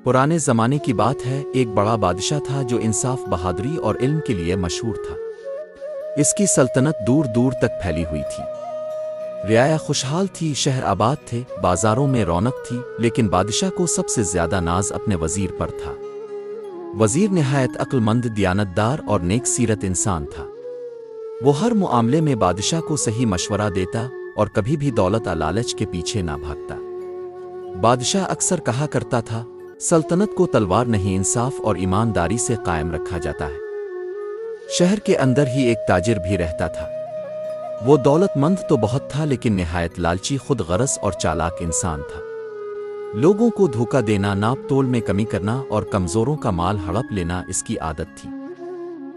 पुराने ज़माने की बात है, एक बड़ा बादशाह था जो इंसाफ, बहादुरी और इल्म के लिए मशहूर था। इसकी सल्तनत दूर दूर तक फैली हुई थी। रियाया खुशहाल थी, शहर आबाद थे, बाजारों में रौनक थी, लेकिन बादशाह को सबसे ज्यादा नाज अपने वजीर पर था। वजीर निहायत अक्लमंद, दियानतदार और नेक सीरत इंसान था। वो हर मुआमले में बादशाह को सही मशवरा देता और कभी भी दौलत या लालच के पीछे ना भागता। बादशाह अक्सर कहा करता था, सल्तनत को तलवार नहीं, इंसाफ और ईमानदारी से कायम रखा जाता है। शहर के अंदर ही एक ताजिर भी रहता था। वो दौलतमंद तो बहुत था, लेकिन निहायत लालची, खुद गरज और चालाक इंसान था। लोगों को धोखा देना, नाप तोल में कमी करना और कमजोरों का माल हड़प लेना इसकी आदत थी।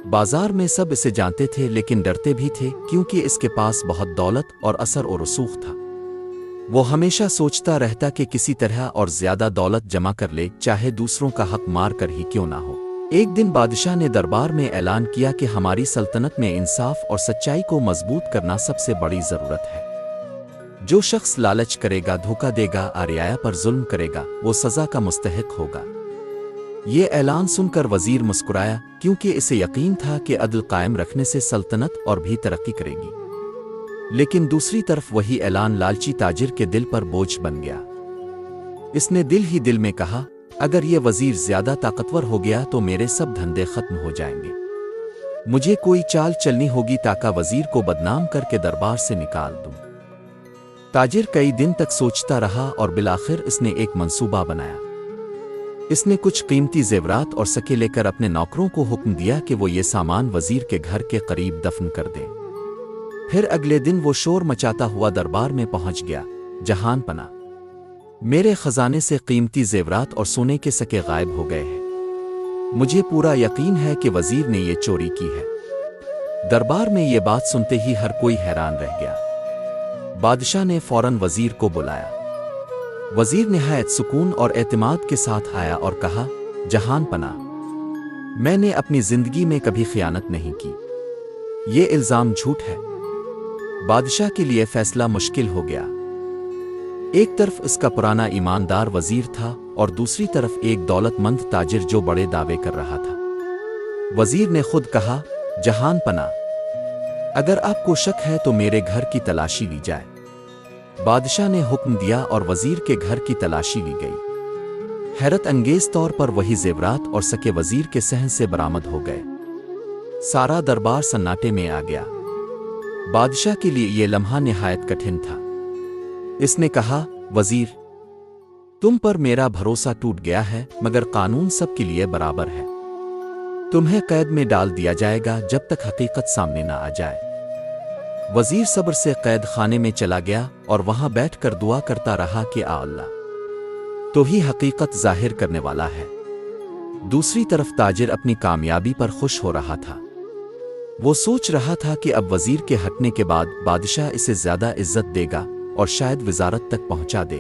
बाजार में सब इसे जानते थे, लेकिन डरते भी थे, क्योंकि इसके पास बहुत दौलत और असर और रसूख था। वो हमेशा सोचता रहता कि किसी तरह और ज्यादा दौलत जमा कर ले, चाहे दूसरों का हक मार कर ही क्यों ना हो। एक दिन बादशाह ने दरबार में ऐलान किया कि हमारी सल्तनत में इंसाफ और सच्चाई को मजबूत करना सबसे बड़ी जरूरत है। जो शख्स लालच करेगा, धोखा देगा, रियाया पर जुल्म करेगा, वो सजा का मुस्तहिक होगा। ये ऐलान सुनकर वजीर मुस्कुराया, क्योंकि इसे यकीन था कि अदल कायम रखने से सल्तनत और भी तरक्की करेगी। लेकिन दूसरी तरफ वही ऐलान लालची ताजिर के दिल पर बोझ बन गया। इसने दिल ही दिल में कहा, अगर ये वजीर ज्यादा ताकतवर हो गया तो मेरे सब धंधे खत्म हो जाएंगे। मुझे कोई चाल चलनी होगी ताकि वजीर को बदनाम करके दरबार से निकाल दूं। ताजिर कई दिन तक सोचता रहा और बिलाखिर इसने एक मंसूबा बनाया। इसने कुछ कीमती जेवरात और सके लेकर अपने नौकरों को हुक्म दिया कि वो ये सामान वजीर के घर के करीब दफन कर दें। फिर अगले दिन वो शोर मचाता हुआ दरबार में पहुंच गया, जहान पना, मेरे खजाने से कीमती जेवरात और सोने के सके गायब हो गए हैं। मुझे पूरा यकीन है कि वजीर ने ये चोरी की है। दरबार में ये बात सुनते ही हर कोई हैरान रह गया। बादशाह ने फौरन वजीर को बुलाया। वजीर निहायत सुकून और एतमाद के साथ आया और कहा, जहान पना, मैंने अपनी जिंदगी में कभी खियानत नहीं की। ये इल्जाम झूठ है। बादशाह के लिए फैसला मुश्किल हो गया। एक तरफ इसका पुराना ईमानदार वजीर था और दूसरी तरफ एक दौलतमंद ताजिर जो बड़े दावे कर रहा था। वजीर ने खुद कहा, जहान पना, अगर आपको शक है तो मेरे घर की तलाशी ली जाए। बादशाह ने हुक्म दिया और वजीर के घर की तलाशी ली गई। हैरत अंगेज तौर पर वही जेवरात और सके वजीर के सहन से बरामद हो गए। सारा दरबार सन्नाटे में आ गया। बादशाह के लिए यह लम्हा निहायत कठिन था। इसने कहा, वजीर, तुम पर मेरा भरोसा टूट गया है, मगर कानून सबके लिए बराबर है। तुम्हें कैद में डाल दिया जाएगा जब तक हकीकत सामने ना आ जाए। वजीर सब्र से कैद खाने में चला गया और वहां बैठकर दुआ करता रहा कि आ अल्लाह, तो ही हकीकत जाहिर करने वाला है। दूसरी तरफ ताजिर अपनी कामयाबी पर खुश हो रहा था। वो सोच रहा था कि अब वजीर के हटने के बाद बादशाह इसे ज्यादा इज्जत देगा और शायद वजारत तक पहुंचा दे।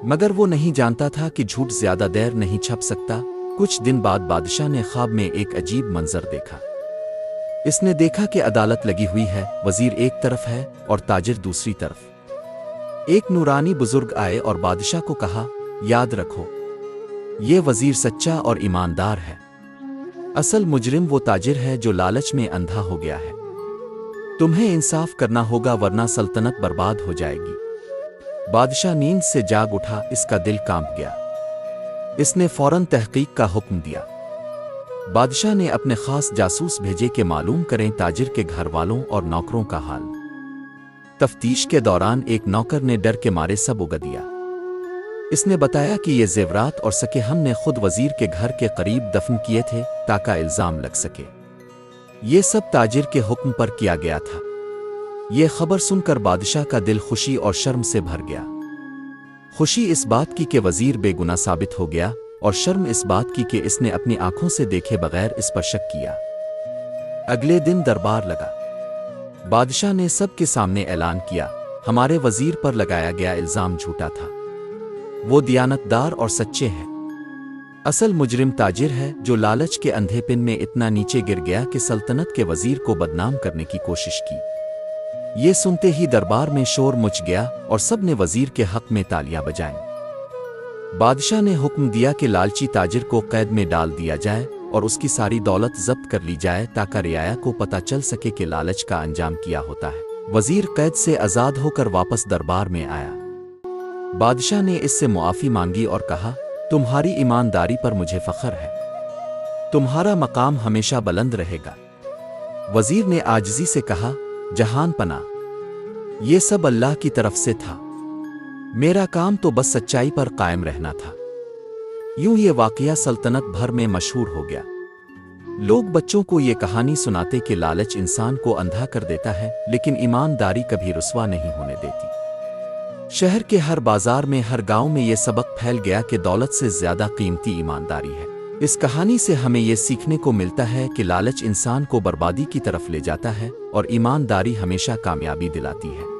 मगर वो नहीं जानता था कि झूठ ज्यादा देर नहीं छप सकता। कुछ दिन बाद बादशाह ने ख्वाब में एक अजीब मंजर देखा। इसने देखा कि अदालत लगी हुई है, वजीर एक तरफ है और ताजिर दूसरी तरफ। एक नूरानी बुजुर्ग आए और बादशाह को कहा, याद रखो, ये वजीर सच्चा और ईमानदार है। असल मुजरिम वो ताजिर है जो लालच में अंधा हो गया है। तुम्हें इंसाफ करना होगा, वरना सल्तनत बर्बाद हो जाएगी। बादशाह नींद से जाग उठा, इसका दिल कांप गया। इसने फौरन तहकीक का हुक्म दिया। बादशाह ने अपने खास जासूस भेजे कि मालूम करें ताजिर के घर वालों और नौकरों का हाल। तफ्तीश के दौरान एक नौकर ने डर के मारे सब उगा दिया। इसने बताया कि ये जेवरात और सके हमने खुद वजीर के घर के करीब दफन किए थे ताकि इल्जाम लग सके। ये सब ताजिर के हुक्म पर किया गया था। ये खबर सुनकर बादशाह का दिल खुशी और शर्म से भर गया। खुशी इस बात की कि वजीर बेगुनाह साबित हो गया, और शर्म इस बात की कि इसने अपनी आंखों से देखे बगैर इस पर शक किया। अगले दिन दरबार लगा। बादशाह ने सबके सामने ऐलान किया, हमारे वजीर पर लगाया गया इल्जाम झूठा था। वो दियानतदार और सच्चे हैं। असल मुजरिम ताजिर है जो लालच के अंधेपन में इतना नीचे गिर गया कि सल्तनत के वजीर को बदनाम करने की कोशिश की। ये सुनते ही दरबार में शोर मच गया और सब ने वजीर के हक में तालियां बजाईं। بادشاہ نے حکم دیا کہ لالچی تاجر کو قید میں ڈال دیا جائے اور اس کی ساری دولت ضبط کر لی جائے تاکہ رعایا کو پتہ چل سکے کہ لالچ کا انجام کیا ہوتا ہے۔ وزیر قید سے آزاد ہو کر واپس دربار میں آیا۔ بادشاہ نے اس سے معافی مانگی اور کہا، تمہاری ایمانداری پر مجھے فخر ہے، تمہارا مقام ہمیشہ بلند رہے گا۔ وزیر نے عاجزی سے کہا، جہان پناہ، یہ سب اللہ کی طرف سے تھا، میرا کام تو بس سچائی پر قائم رہنا تھا۔ یوں یہ واقعہ سلطنت بھر میں مشہور ہو گیا۔ لوگ بچوں کو یہ کہانی سناتے کہ لالچ انسان کو اندھا کر دیتا ہے لیکن ایمانداری کبھی رسوا نہیں ہونے دیتی۔ شہر کے ہر بازار میں، ہر گاؤں میں یہ سبق پھیل گیا کہ دولت سے زیادہ قیمتی ایمانداری ہے۔ اس کہانی سے ہمیں یہ سیکھنے کو ملتا ہے کہ لالچ انسان کو بربادی کی طرف لے جاتا ہے اور ایمانداری ہمیشہ کامیابی دلاتی ہے۔